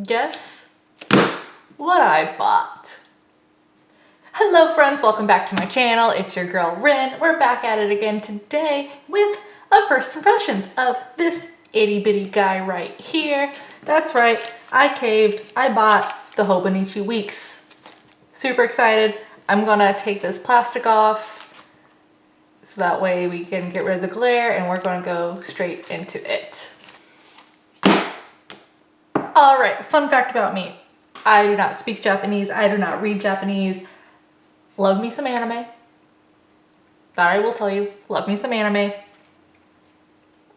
guess what I bought? Hello friends, welcome back to my channel. It's your girl Rin. We're back at it again today with a first impressions of this itty bitty guy right here. That's right, I caved. I bought the Hobonichi Weeks. Super excited. I'm gonna take this plastic off so that way we can get rid of the glare, and we're gonna go straight into it. All right, fun fact about me. I do not speak Japanese. I do not read Japanese. Love me some anime. That I will tell you. Love me some anime.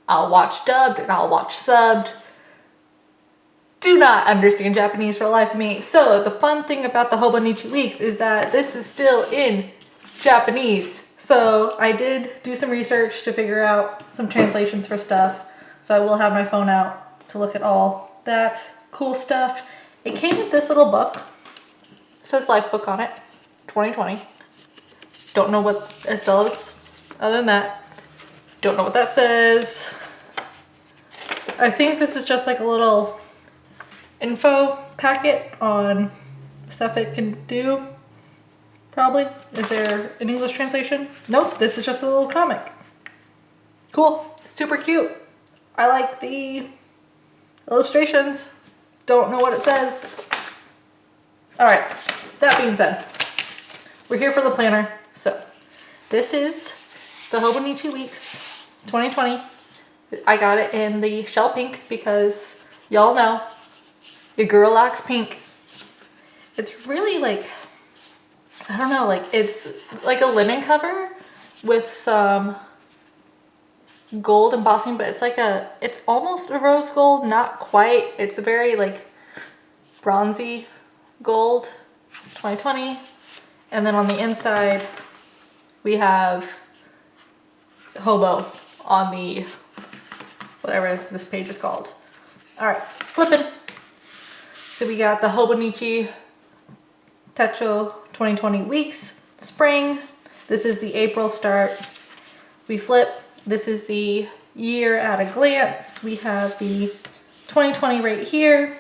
I'll watch dubbed and I'll watch subbed. Do not understand Japanese for the life of me. So the fun thing about the Hobonichi Weeks is that this is still in Japanese. So I did do some research to figure out some translations for stuff. So I will have my phone out to look at all that cool stuff. It came with this little book. It says Life Book on it, 2020. Don't know what it says other than that. Don't know what that says. I think this is just like a little info packet on stuff it can do. Probably. Is there an English translation? Nope, this is just a little comic. Cool, super cute. I like the illustrations. Don't know what it says. All right, that being said, we're here for the planner. So this is the Hobonichi Weeks 2020. I got it in the shell pink because y'all know your girl likes pink. It's really like, I don't know, like it's like a linen cover with some gold embossing, but it's almost a rose gold, not quite. It's a very like bronzy gold, 2020. And then on the inside, we have Hobo on the, whatever this page is called. All right, flipping. So we got the Hobonichi Techo 2020 Weeks, spring. This is the April start. We flip. This is the year at a glance. We have the 2020 right here,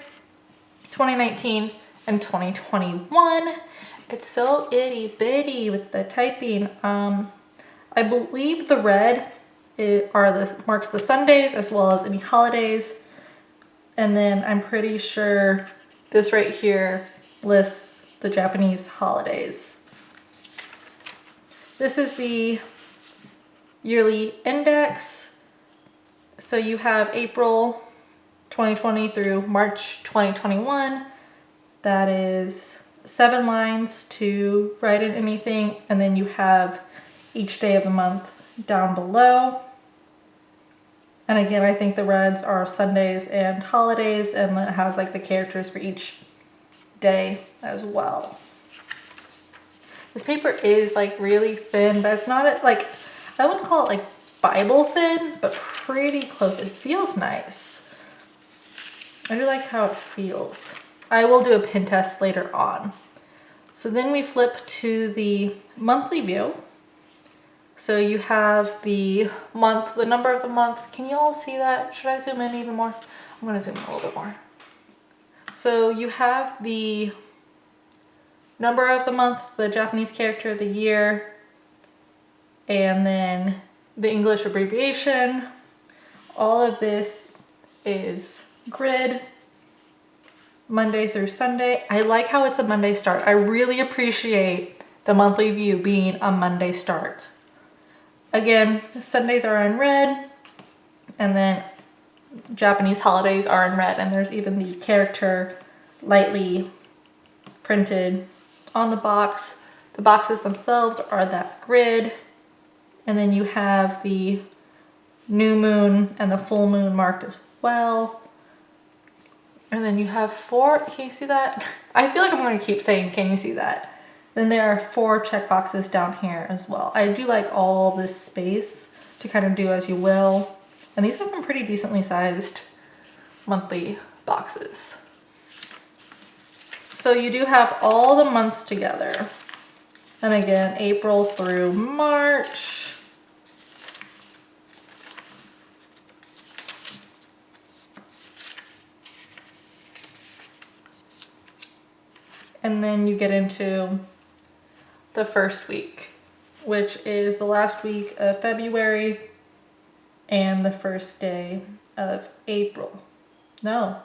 2019, and 2021. It's so itty bitty with the typing. I believe the red marks the Sundays as well as any holidays. And then I'm pretty sure this right here lists the Japanese holidays. This is the yearly index. So you have April 2020 through March 2021. That is 7 lines to write in anything, and then you have each day of the month down below. And again, I think the reds are Sundays and holidays, and then it has like the characters for each day as well. This paper is like really thin, but it's not like, I wouldn't call it like Bible thin, but pretty close. It feels nice. I do like how it feels. I will do a pin test later on. So then we flip to the monthly view. So you have the month, the number of the month. Can you all see that? Should I zoom in even more? I'm gonna zoom in a little bit more. So you have the number of the month, the Japanese character, the year, and then the English abbreviation. All of this is grid, Monday through Sunday. I like how it's a Monday start. I really appreciate the monthly view being a Monday start. Again, Sundays are in red, and then Japanese holidays are in red, and there's even the character lightly printed on the box. The boxes themselves are that grid, and then you have the new moon and the full moon marked as well. And then you have 4, can you see that? I feel like I'm going to keep saying, can you see that? Then there are 4 check boxes down here as well. I do like all this space to kind of do as you will. And these are some pretty decently sized monthly boxes. So you do have all the months together. And again, April through March. And then you get into the first week, which is the last week of February and the first day of April. No.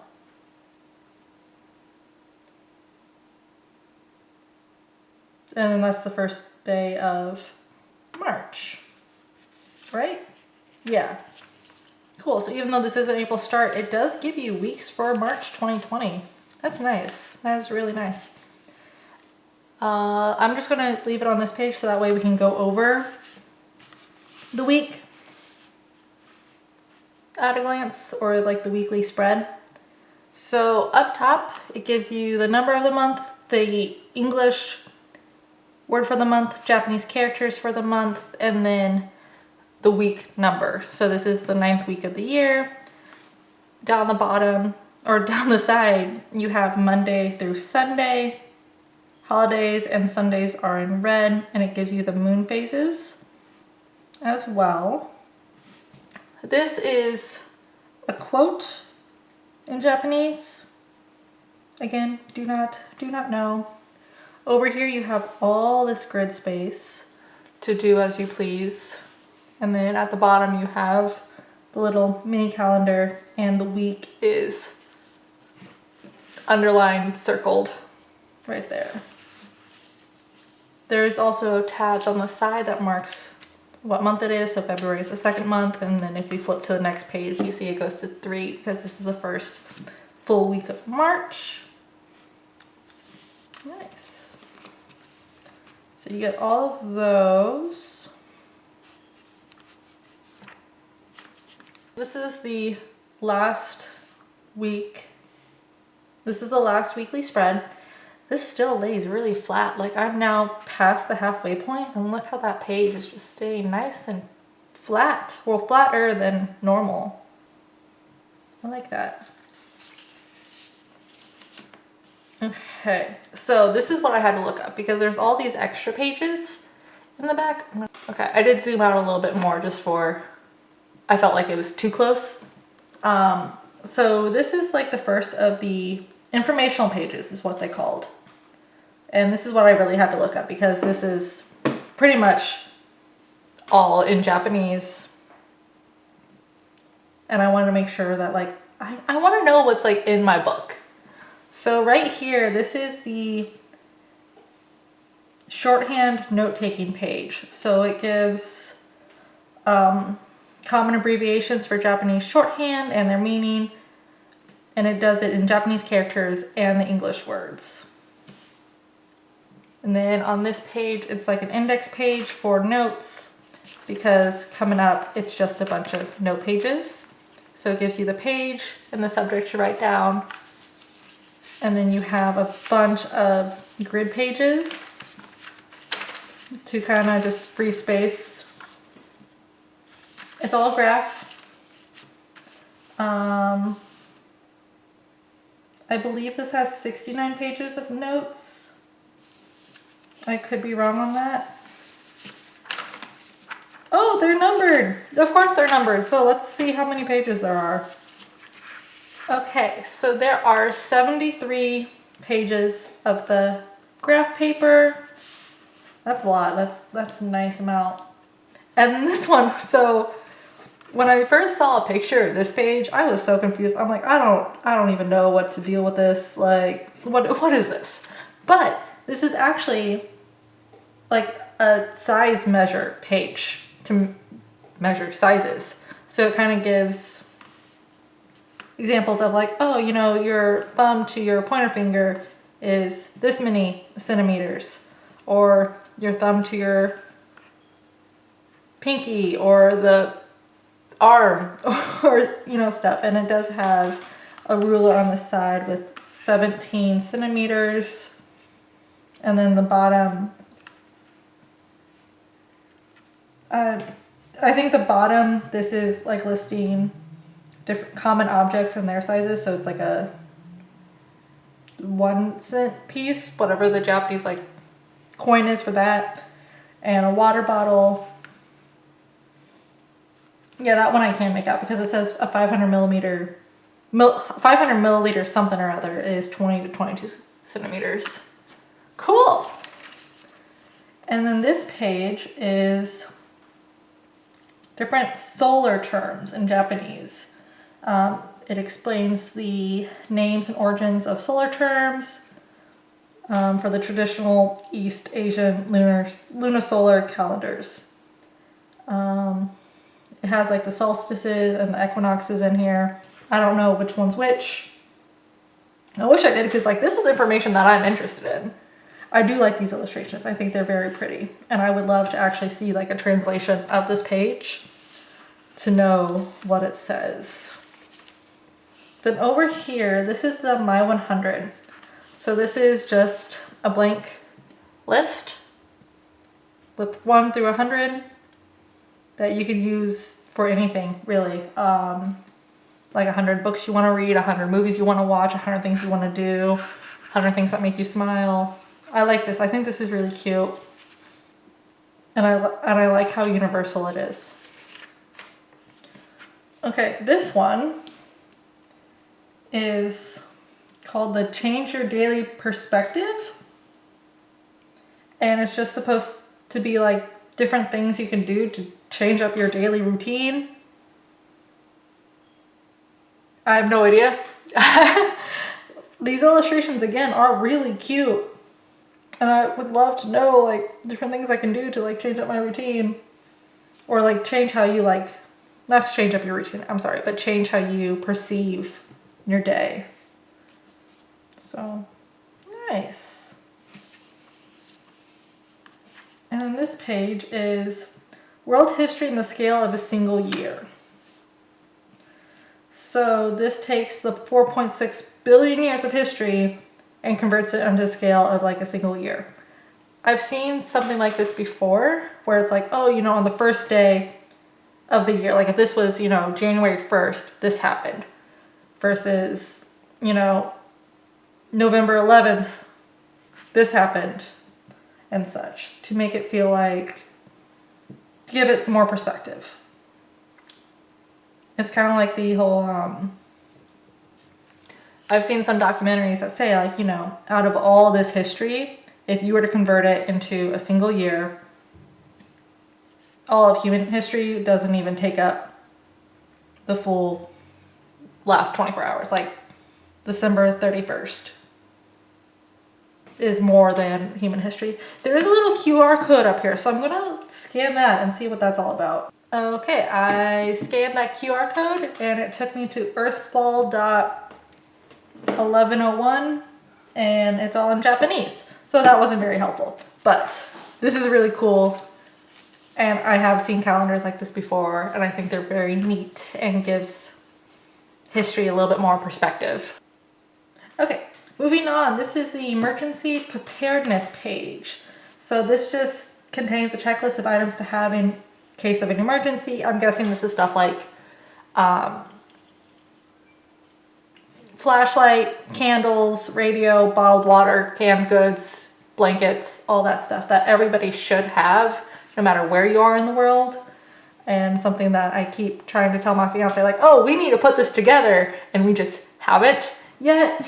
And then that's the first day of March, right? Yeah. Cool. So even though this is an April start, it does give you weeks for March 2020. That's nice. That is really nice. I'm just going to leave it on this page so that way we can go over the week at a glance, or like the weekly spread. So up top, it gives you the number of the month, the English word for the month, Japanese characters for the month, and then the week number. So this is the 9th week of the year. Down the bottom, or down the side, you have Monday through Sunday. Holidays and Sundays are in red, and it gives you the moon phases as well. This is a quote in Japanese. Again, do not know. Over here you have all this grid space to do as you please. And then at the bottom you have the little mini calendar, and the week is underlined, circled right there. There's also tabs on the side that marks what month it is. So February is the 2nd month, and then if we flip to the next page, you see it goes to 3 because this is the first full week of March. Nice. So you get all of those. This is the last week. This is the last weekly spread. This still lays really flat. Like, I'm now past the halfway point, and look how that page is just staying nice and flat. Well, flatter than normal. I like that. Okay, so this is what I had to look up because there's all these extra pages in the back. Okay, I did zoom out a little bit more just for, I felt like it was too close. So this is like the first of the informational pages is what they called. And this is what I really had to look up because this is pretty much all in Japanese. And I wanted to make sure that like, I want to know what's like in my book. So right here, this is the shorthand note-taking page. So it gives common abbreviations for Japanese shorthand and their meaning, and it does it in Japanese characters and the English words. And then on this page, it's like an index page for notes because coming up, it's just a bunch of note pages. So it gives you the page and the subject to write down. And then you have a bunch of grid pages to kind of just free space. It's all graph. I believe this has 69 pages of notes. I could be wrong on that. Oh, they're numbered. Of course they're numbered. So let's see how many pages there are. Okay, so there are 73 pages of the graph paper. That's a lot. That's a nice amount. And this one, so when I first saw a picture of this page, I was so confused. I'm like, I don't even know what to deal with this. Like, what is this? But this is actually like a size measure page to measure sizes. So it kind of gives examples of like, oh, you know, your thumb to your pointer finger is this many centimeters, or your thumb to your pinky, or the arm, or, you know, stuff. And it does have a ruler on the side with 17 centimeters. And then the bottom, I think the bottom, this is like listing different common objects and their sizes. So it's like a 1 cent piece, whatever the Japanese like coin is for that, and a water bottle. Yeah, that one I can't make out because it says a 500 milliliter something or other is 20 to 22 centimeters. Cool. And then this page is different solar terms in Japanese. It explains the names and origins of solar terms for the traditional East Asian lunisolar calendars. It has like the solstices and the equinoxes in here. I don't know which one's which. I wish I did, because like this is information that I'm interested in. I do like these illustrations. I think they're very pretty. And I would love to actually see like a translation of this page to know what it says. Then over here, this is the My 100. So this is just a blank list with 1 through 100 that you can use for anything, really. Like 100 books you want to read, 100 movies you want to watch, 100 things you want to do, 100 things that make you smile. I like this. I think this is really cute. And I like how universal it is. Okay, this one is called the Change Your Daily Perspective. And it's just supposed to be like different things you can do to change up your daily routine. I have no idea. These illustrations, again, are really cute. And I would love to know like different things I can do to like change up my routine. Or like change how you like, not to change up your routine, I'm sorry, but change how you perceive your day. So, nice. And then this page is World History in the Scale of a Single Year. So this takes the 4.6 billion years of history and converts it into a scale of like a single year. I've seen something like this before where it's like, oh, you know, on the first day of the year, like if this was, you know, January 1st, this happened versus, you know, November 11th, this happened and such, to make it feel like, to give it some more perspective. It's kind of like the whole, I've seen some documentaries that say like, you know, out of all this history, if you were to convert it into a single year, all of human history doesn't even take up the full last 24 hours. Like December 31st is more than human history. There is a little QR code up here, so I'm gonna scan that and see what that's all about. Okay, I scanned that QR code and it took me to earthball.1101 and it's all in Japanese. So that wasn't very helpful, but this is really cool. And I have seen calendars like this before and I think they're very neat and gives history a little bit more perspective. Okay, moving on. This is the emergency preparedness page. So this just contains a checklist of items to have in case of an emergency. I'm guessing this is stuff like flashlight, candles, radio, bottled water, canned goods, blankets, all that stuff that everybody should have no matter where you are in the world. And something that I keep trying to tell my fiance, like, oh, we need to put this together, and we just haven't yet.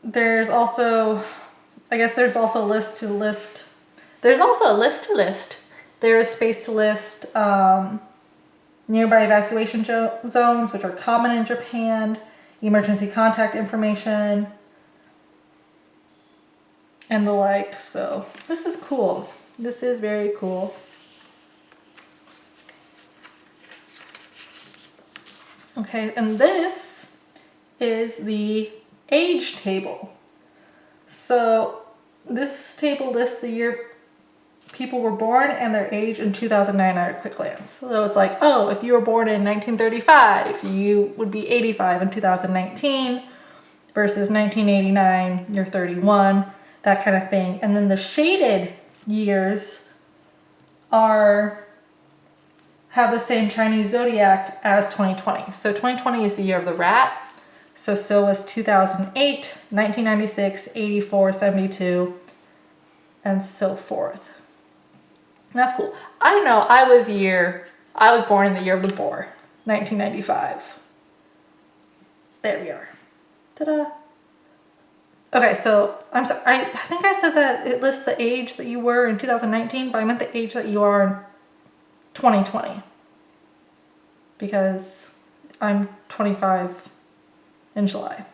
There's also, I guess there's also a list to list. There's also a list to list. There is space to list nearby evacuation zones, which are common in Japan, emergency contact information, and the like. So this is cool. This is very cool. Okay, and this is the age table. So this table lists the year people were born and their age in 2009 at a quick glance. So it's like, oh, if you were born in 1935, you would be 85 in 2019 versus 1989, you're 31, that kind of thing. And then the shaded years have the same Chinese zodiac as 2020. So 2020 is the year of the rat. So was 2008, 1996, 84, 72, and so forth. And that's cool. I know I was born in the year of the boar, 1995. There we are. Ta-da. Okay, so I'm sorry, I think I said that it lists the age that you were in 2019, but I meant the age that you are in 2020. Because I'm 25 in July.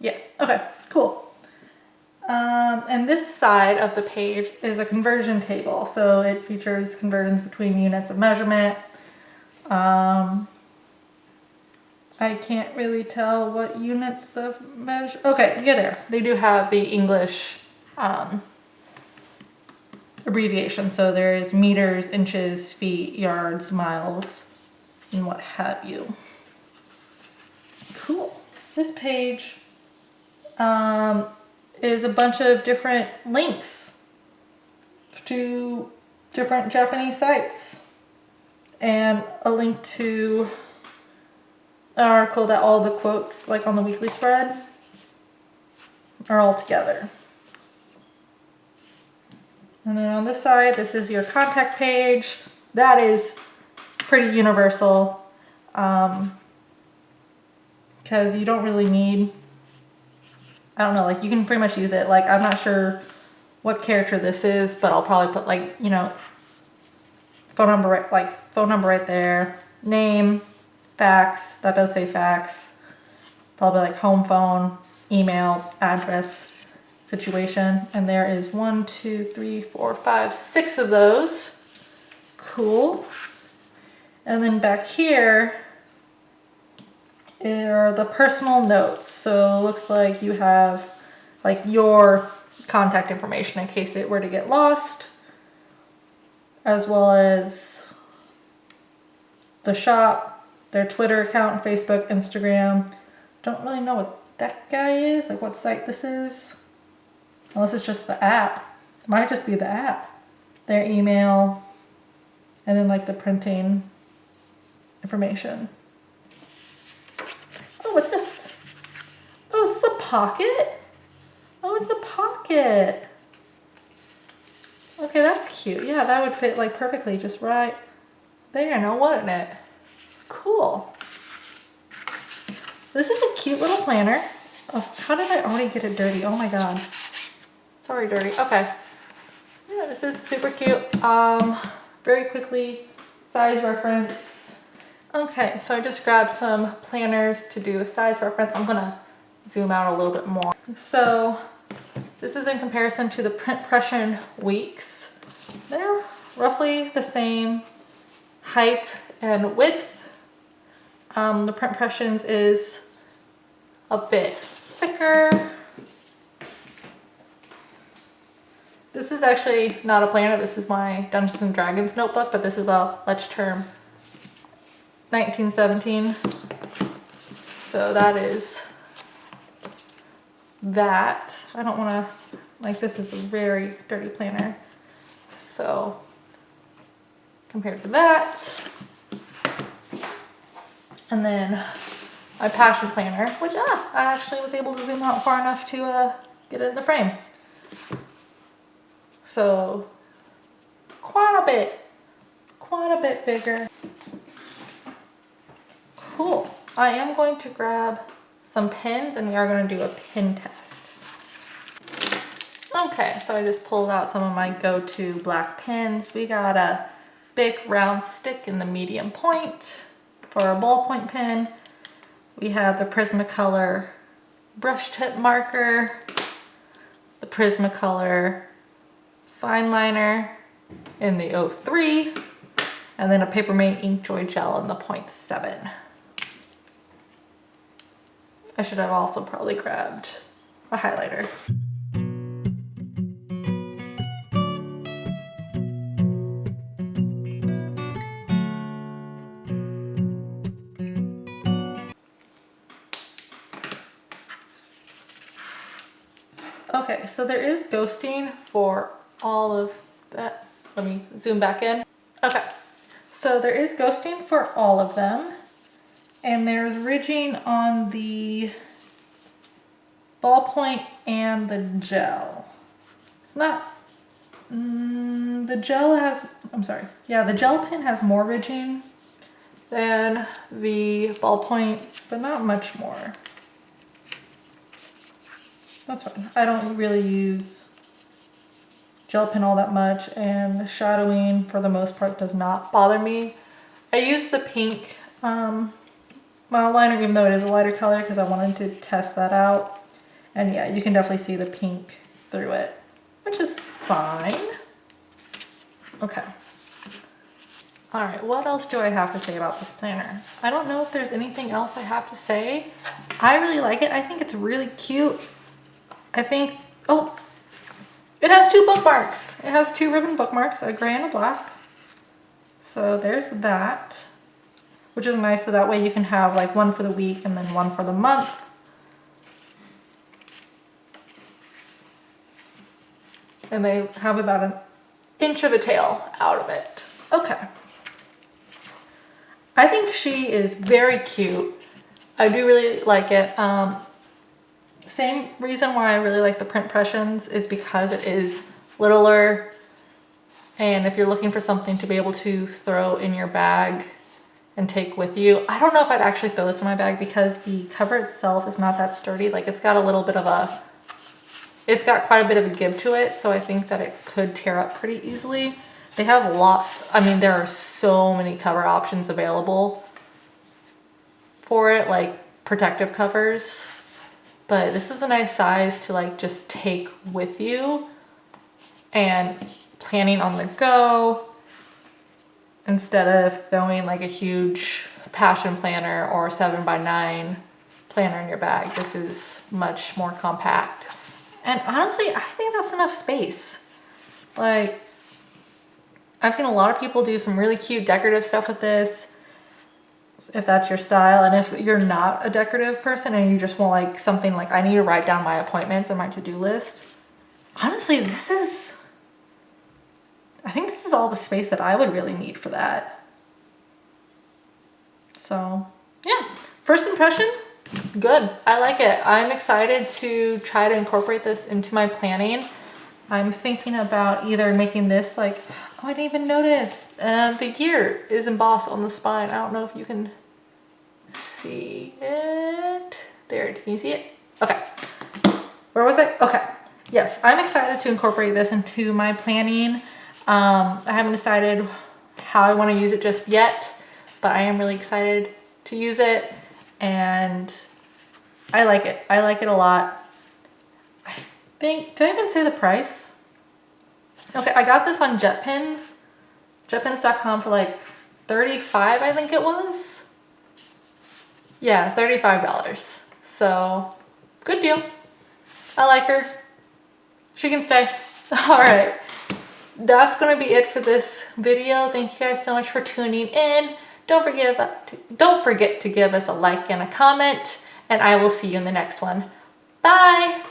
Yeah, okay, cool. And this side of the page is a conversion table. So it features conversions between units of measurement. I can't really tell what units of measure. Okay, yeah, there. They do have the English abbreviation. So there is meters, inches, feet, yards, miles, and what have you. Cool. This page is a bunch of different links to different Japanese sites and a link to an article that all the quotes, like on the weekly spread, are all together. And then on this side, this is your contact page. That is pretty universal because you don't really need, I don't know, like you can pretty much use it. Like I'm not sure what character this is, but I'll probably put like, you know, phone number right there, name, fax, that does say fax, probably like home phone, email, address, situation. And there is 1, 2, 3, 4, 5, 6 of those. Cool. And then back here are the personal notes. So it looks like you have like your contact information in case it were to get lost, as well as the shop, their Twitter account, Facebook, Instagram. Don't really know what that guy is, like what site this is, unless it's just the app. It might just be the app. Their email, and then like the printing information. Oh, what's this? Oh, is this a pocket? Oh, it's a pocket. Okay, that's cute. Yeah, that would fit like perfectly just right there, now wouldn't it? Cool. This is a cute little planner. Oh, how did I already get it dirty? Oh my god. Sorry, dirty. Okay. Yeah, this is super cute. Very quickly, size reference. Okay, so I just grabbed some planners to do a size reference. I'm gonna zoom out a little bit more. So this is in comparison to the print impression weeks. They're roughly the same height and width. The print impressions is a bit thicker. This is actually not a planner. This is my Dungeons and Dragons notebook, but this is a Let's Term 1917. So that is that. I don't want to, like, this is a very dirty planner. So compared to that, and then my passion planner, which I actually was able to zoom out far enough to get it in the frame. So quite a bit bigger. Cool. I am going to grab some pins and we are going to do a pin test. Okay, so I just pulled out some of my go-to black pins. We got a big round stick in the medium point for our ballpoint pen. We have the Prismacolor brush tip marker, the Prismacolor fine liner in the 03, and then a Papermate Inkjoy gel in the 0.7. I should have also probably grabbed a highlighter. Okay, so there is ghosting for all of that. Let me zoom back in. Okay, so there is ghosting for all of them. And there's ridging on the ballpoint and the gel. It's not, the gel has, I'm sorry. Yeah, the gel pen has more ridging than the ballpoint, but not much more. That's fine. I don't really use gel pen all that much, and shadowing for the most part does not bother me. I use the pink model liner, even though it is a lighter color, because I wanted to test that out. And yeah, you can definitely see the pink through it, which is fine. Okay. All right, what else do I have to say about this planner? I don't know if there's anything else I have to say. I really like it. I think it's really cute. I think, oh, it has 2 bookmarks. It has 2 ribbon bookmarks, a gray and a black. So there's that, which is nice. So that way you can have like one for the week and then one for the month. And they have about an inch of a tail out of it. Okay. I think she is very cute. I do really like it. Same reason why I really like the print impressions is because it is littler. And if you're looking for something to be able to throw in your bag and take with you, I don't know if I'd actually throw this in my bag because the cover itself is not that sturdy. Like it's got a little bit of a, it's got quite a bit of a give to it. So I think that it could tear up pretty easily. They have a lot, I mean, there are so many cover options available for it, like protective covers. But this is a nice size to like just take with you and planning on the go instead of throwing like a huge passion planner or 7x9 planner in your bag. This is much more compact. And honestly, I think that's enough space. Like, I've seen a lot of people do some really cute decorative stuff with this, if that's your style. And if you're not a decorative person and you just want like something like, I need to write down my appointments and my to-do list, honestly, I think this is all the space that I would really need for that. So yeah, first impression, good. I like it. I'm excited to try to incorporate this into my planning. I'm thinking about either making this like, oh, I didn't even notice. The year is embossed on the spine. I don't know if you can see it. There, can you see it? Okay. Where was I? Okay. Yes, I'm excited to incorporate this into my planning. I haven't decided how I want to use it just yet, but I am really excited to use it, and I like it. I like it a lot. Did I even say the price? Okay, I got this on JetPens, jetpens.com for like $35, I think it was. Yeah, $35. So, good deal. I like her. She can stay. All right. That's going to be it for this video. Thank you guys so much for tuning in. Don't forget to give us a like and a comment, and I will see you in the next one. Bye.